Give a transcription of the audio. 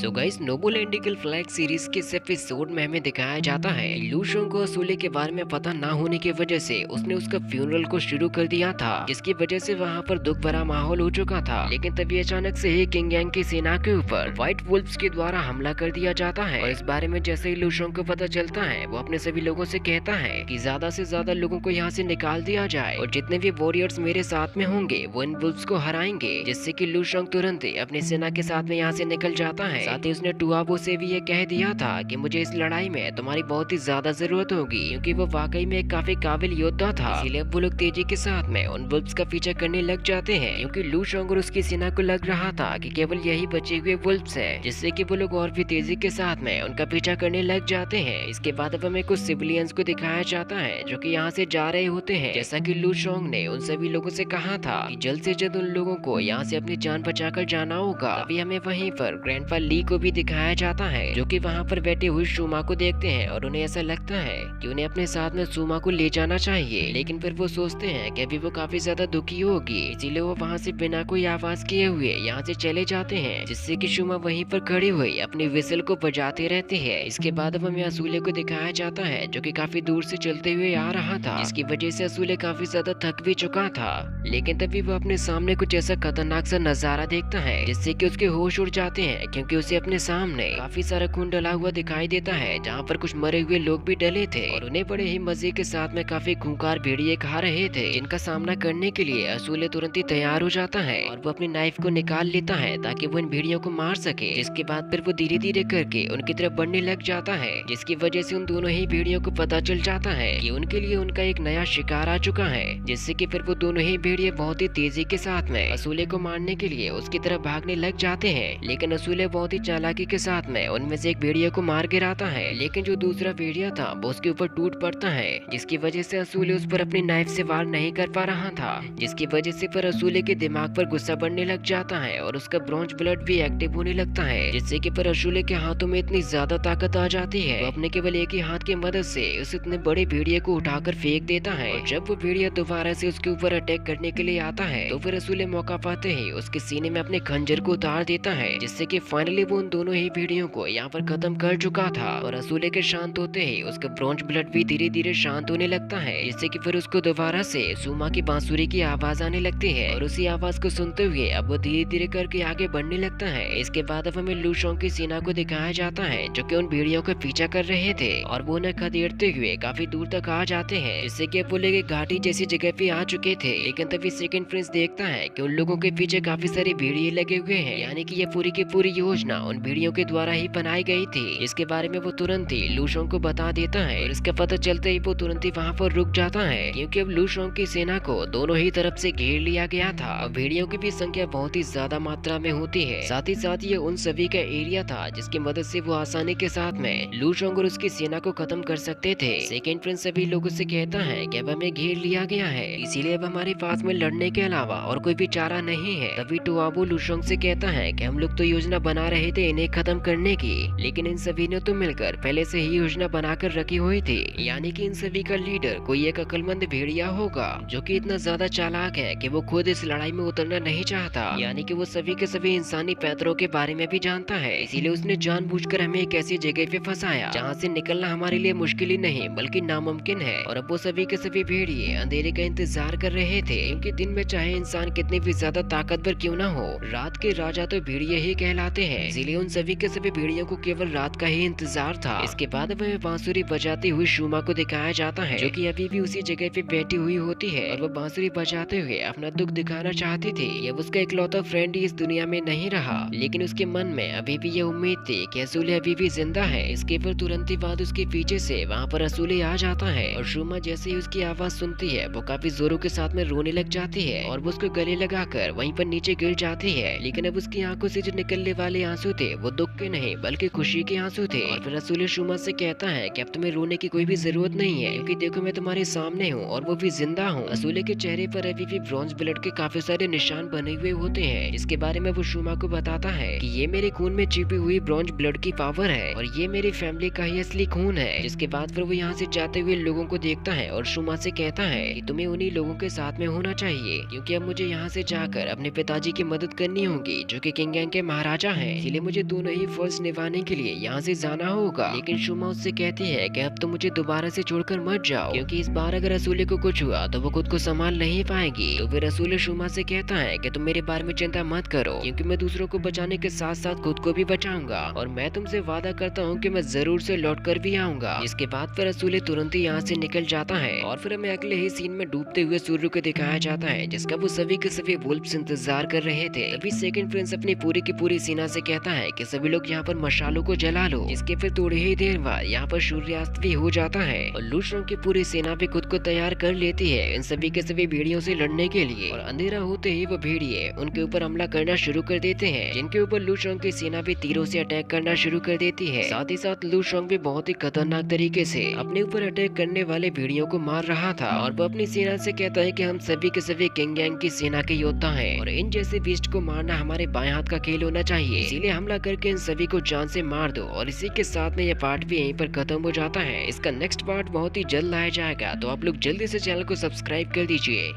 सो guys, नोबल एंडिकल flag series के इस एपिसोड में हमें दिखाया जाता है लू शोंग को असूले के बारे में पता ना होने की वजह से उसने उसका फ्यूनरल को शुरू कर दिया था, जिसकी वजह से वहाँ पर दुख भरा माहौल हो चुका था। लेकिन तभी अचानक से ही किंग यांग की सेना के ऊपर व्हाइट वुल्फ्स के द्वारा हमला कर दिया जाता है। और इस बारे में जैसे ही लू शोंग को पता चलता है, वो अपने सभी लोगों से कहता है कि ज्यादा से ज्यादा लोगों को यहाँ से निकाल दिया जाए और जितने भी वॉरियर्स मेरे साथ में होंगे वो इन वुल्फ्स को हराएंगे। जिससे कि लू शोंग तुरंत ही अपनी सेना के साथ में यहाँ से निकल जाता है। साथ ही उसने टुआबो से भी ये कह दिया था कि मुझे इस लड़ाई में तुम्हारी बहुत ही ज्यादा जरूरत होगी, क्योंकि वो वाकई में एक काफी काबिल योद्धा था। इसीलिए वो लोग तेजी के साथ में उन वुल्फ्स का पीछा करने लग जाते हैं, क्योंकि लू शोंग और उसकी सेना को लग रहा था कि केवल यही बचे हुए वुल्फ्स हैं, जिससे कि वो लोग और भी तेजी के साथ में उनका पीछा करने लग जाते हैं। इसके बाद अब हमें कुछ सिविलियंस को दिखाया जाता है जो कि यहाँ से जा रहे होते हैं। जैसा कि लू शोंग ने उन सभी लोगों से कहा था कि जल्द से जल्द उन लोगों को यहाँ से अपनी जान बचाकर जाना होगा। अभी हमें वहीं पर ग्रैंडपा ली को भी दिखाया जाता है, जो कि वहाँ पर बैठी हुई शूमा को देखते हैं और उन्हें ऐसा लगता है कि उन्हें अपने साथ में शूमा को ले जाना चाहिए। लेकिन फिर वो सोचते हैं कि अभी वो काफी ज्यादा दुखी होगी, इसीलिए वो वहाँ से बिना कोई आवाज किए हुए यहाँ से चले जाते हैं, जिससे कि शूमा वहीं पर खड़ी हुई अपनी विसल को बजाते रहती है। इसके बाद अब हमें असूले को दिखाया जाता है, जो कि काफी दूर से चलते हुए आ रहा था, जिसकी वजह से असूले काफी ज्यादा थक भी चुका था। लेकिन तभी वो अपने सामने कुछ ऐसा खतरनाक सा नजारा देखता है, जिससे कि उसके होश उड़ जाते हैं, क्योंकि उसे अपने सामने काफी सारा खून डला हुआ दिखाई देता है, जहाँ पर कुछ मरे हुए लोग भी डले थे और उन्हें बड़े ही मजे के साथ में काफी खूंखार भेड़िए खा रहे थे, जिनका सामना करने के लिए असूले तुरंत ही तैयार हो जाता है और वो अपनी नाइफ को निकाल लेता है ताकि वो इन भेड़ियों को मार सके। जिसके बाद फिर वो धीरे धीरे करके उनकी तरफ बढ़ने लग जाता है, जिसकी वजह से उन दोनों ही भेड़ियों को पता चल जाता है कि उनके लिए उनका एक नया शिकार आ चुका है। जिससे कि फिर वो दोनों ही भेड़िए बहुत ही तेजी के साथ में असूले को मारने के लिए उसकी तरफ भागने लग जाते हैं। लेकिन असूले बहुत ही चालाकी के साथ में उनमें से एक भेड़िया को मार गिराता है, लेकिन जो दूसरा भेड़िया था वो उसके ऊपर टूट पड़ता है, जिसकी वजह से असूले उस पर अपनी नाइफ से वार नहीं कर पा रहा था। जिसकी वजह से फिर असूले के दिमाग पर गुस्सा बढ़ने लग जाता है और उसका ब्रॉन्ज ब्लड भी एक्टिव होने लगता है, जिससे कि फिर असूले के हाथों में इतनी ज्यादा ताकत आ जाती है, वो अपने केवल एक ही हाथ की मदद से उस इतने बड़े भेड़िए को उठाकर फेंक देता है। और जब वो भेड़िया दोबारा से उसके ऊपर अटैक करने के लिए आता है, तो फिर असूले मौका पाते ही उसके सीने में अपने खंजर को उतार देता है, जिससे कि फाइनली वो उन दोनों ही भेड़ियों को यहाँ पर खत्म कर चुका था। और असूले के शांत होते ही उसका ब्रॉन्ज ब्लड भी धीरे धीरे शांत होने लगता है, जिससे कि फिर उसको दोबारा से सुमा की बांसुरी की आवाज आने लगती है और उसी आवाज को सुनते हुए अब वो धीरे धीरे करके आगे बढ़ने लगता है। इसके बाद अब हमें लू शोंग की सेना को दिखाया जाता है, जो कि उन भेड़ियों का पीछा कर रहे थे और वो उन्हें खदेड़ते हुए काफी दूर तक आ जाते हैं, जिससे कि अब वो लोग एक घाटी जैसी जगह पे आ चुके थे। लेकिन तभी सेकंड प्रिंस देखता है कि उन लोगों के पीछे काफी सारे भेड़िए लगे हुए हैं, यानी कि ये पूरी की पूरी योजना उन भेड़ियों के द्वारा ही बनाई गई थी। इसके बारे में वो तुरंत ही लू शोंग को बता देता है और इसका पता चलते ही वो तुरंत ही वहाँ पर रुक जाता है, क्योंकि अब लू शोंग की सेना को दोनों ही तरफ से घेर लिया गया था और भेड़ियों की भी संख्या बहुत ही ज्यादा मात्रा में होती है। साथ ही साथ ये उन सभी का एरिया था जिसकी मदद से वो आसानी के साथ में लू शोंग और उसकी सेना को खत्म कर सकते थे। सेकेंड प्रिंस सभी लोगों से कहता है कि अब हमें घेर लिया गया है, इसीलिए अब हमारे पास में लड़ने के अलावा और कोई भी चारा नहीं है। तभी टुआबो लू शोंग से कहता है कि हम लोग तो योजना बना रहे थे इन्हें खत्म करने की, लेकिन इन सभी ने तो मिलकर पहले से ही योजना बनाकर रखी हुई थी, यानी कि इन सभी का लीडर कोई एक अक्लमंद भेड़िया होगा जो कि इतना ज्यादा चालाक है कि वो खुद इस लड़ाई में उतरना नहीं चाहता, यानी कि वो सभी के सभी इंसानी पैतरों के बारे में भी जानता है। इसीलिए उसने जानबूझकर हमें एक ऐसी जगह पे फंसाया जहाँ से निकलना हमारे लिए मुश्किल ही नहीं बल्कि नामुमकिन है। और अब वो सभी के सभी भेड़िए अंधेरे का इंतजार कर रहे थे, क्योंकि दिन में चाहे इंसान कितनी भी ज्यादा ताकतवर क्यों ना हो, रात के राजा तो भेड़िए ही कहलाते हैं। इसीलिए उन सभी के सभी भेड़ियों को केवल रात का ही इंतजार था। इसके बाद हमें बांसुरी बजाती हुई शूमा को दिखाया जाता है, जो कि अभी भी उसी जगह पे बैठी हुई होती है और वो बांसुरी बजाते हुए अपना दुख दिखाना चाहती थी। अब उसका इकलौता फ्रेंड ही इस दुनिया में नहीं रहा, लेकिन उसके मन में अभी भी ये उम्मीद थी कि असूले अभी भी जिंदा है। इसके पर तुरंत ही बाद उसके पीछे से वहाँ पर असूले आ जाता है और शूमा जैसे ही उसकी आवाज सुनती है वो काफी जोरों के साथ में रोने लग जाती है और वो उसको गले लगाकर वहीं पर नीचे गिर जाती है। लेकिन अब उसकी आंखों से जो निकलने वाले आंसू थे वो दुख के नहीं बल्कि खुशी के आंसू थे। और फिर असूले शूमा से कहता है कि अब तुम्हें रोने की कोई भी जरूरत नहीं है, क्योंकि देखो मैं तुम्हारे सामने हूँ और वो भी जिंदा हूँ। असूले के चेहरे पर अभी भी ब्रॉन्ज ब्लड के काफी सारे निशान बने हुए होते हैं, जिसके बारे में वो शूमा को बताता है कि ये मेरे खून में छिपी हुई ब्रॉन्ज ब्लड की पावर है और ये मेरी फैमिली का ही असली खून है। जिसके बाद फिर वो यहाँ से जाते हुए लोगों को देखता है और शूमा से कहता है कि तुम्हें उन्हीं लोगों के साथ में होना चाहिए, क्योंकि अब मुझे यहाँ से जाकर अपने पिताजी की मदद करनी होगी जो कि किंग यांग के महाराजा हैं। इसीलिए मुझे दोनों ही फर्ज निभाने के लिए यहाँ से जाना होगा। लेकिन शुमा उससे कहती है कि अब तो मुझे दोबारा से छोड़कर मत जाओ, क्योंकि इस बार अगर रसूले को कुछ हुआ तो वो खुद को संभाल नहीं पाएगी। तो फिर रसूल शुमा से कहता है कि तुम मेरे बारे में चिंता मत करो, क्योंकि मैं दूसरों को बचाने के साथ साथ खुद को भी बचाऊंगा, और मैं तुमसे वादा करता हूँ कि मैं जरूर से लौट कर भी आऊंगा। इसके बाद फिर रसूल तुरंत ही यहाँ से निकल जाता है और फिर हमें अगले ही सीन में डूबते हुए सूर्य को दिखाया जाता है, जिसका वो सभी के सभी वुल्फ्स इंतजार कर रहे थे। तभी सेकंड प्रिंस अपनी पूरी की पूरी सेना से कहता है कि सभी लोग यहाँ पर मशालों को जला लो। इसके फिर थोड़ी ही देर बाद यहाँ पर सूर्यास्त भी हो जाता है और लू शोंग की पूरी सेना भी खुद को तैयार कर लेती है इन सभी के सभी भेड़ियों से लड़ने के लिए। और अंधेरा होते ही वो भेड़िए उनके ऊपर हमला करना शुरू कर देते हैं, जिनके ऊपर लू शोंग की सेना भी तीरों से अटैक करना शुरू कर देती है। साथ ही साथ लू शोंग भी बहुत ही खतरनाक तरीके से अपने ऊपर अटैक करने वाले भेड़ियों को मार रहा था, और वो अपनी सेना से कहता है कि हम सभी के सभी किंग यांग की सेना के योद्धा हैं और इन जैसे बीस्ट को मारना हमारे बाएं हाथ का खेल होना चाहिए, इसीलिए हमला करके इन सभी को जान से मार दो। और इसी के साथ में यह पार्ट भी यहीं पर खत्म हो जाता है। इसका नेक्स्ट पार्ट बहुत ही जल्द आया जाएगा, तो आप लोग जल्दी से चैनल को सब्सक्राइब कर दीजिए।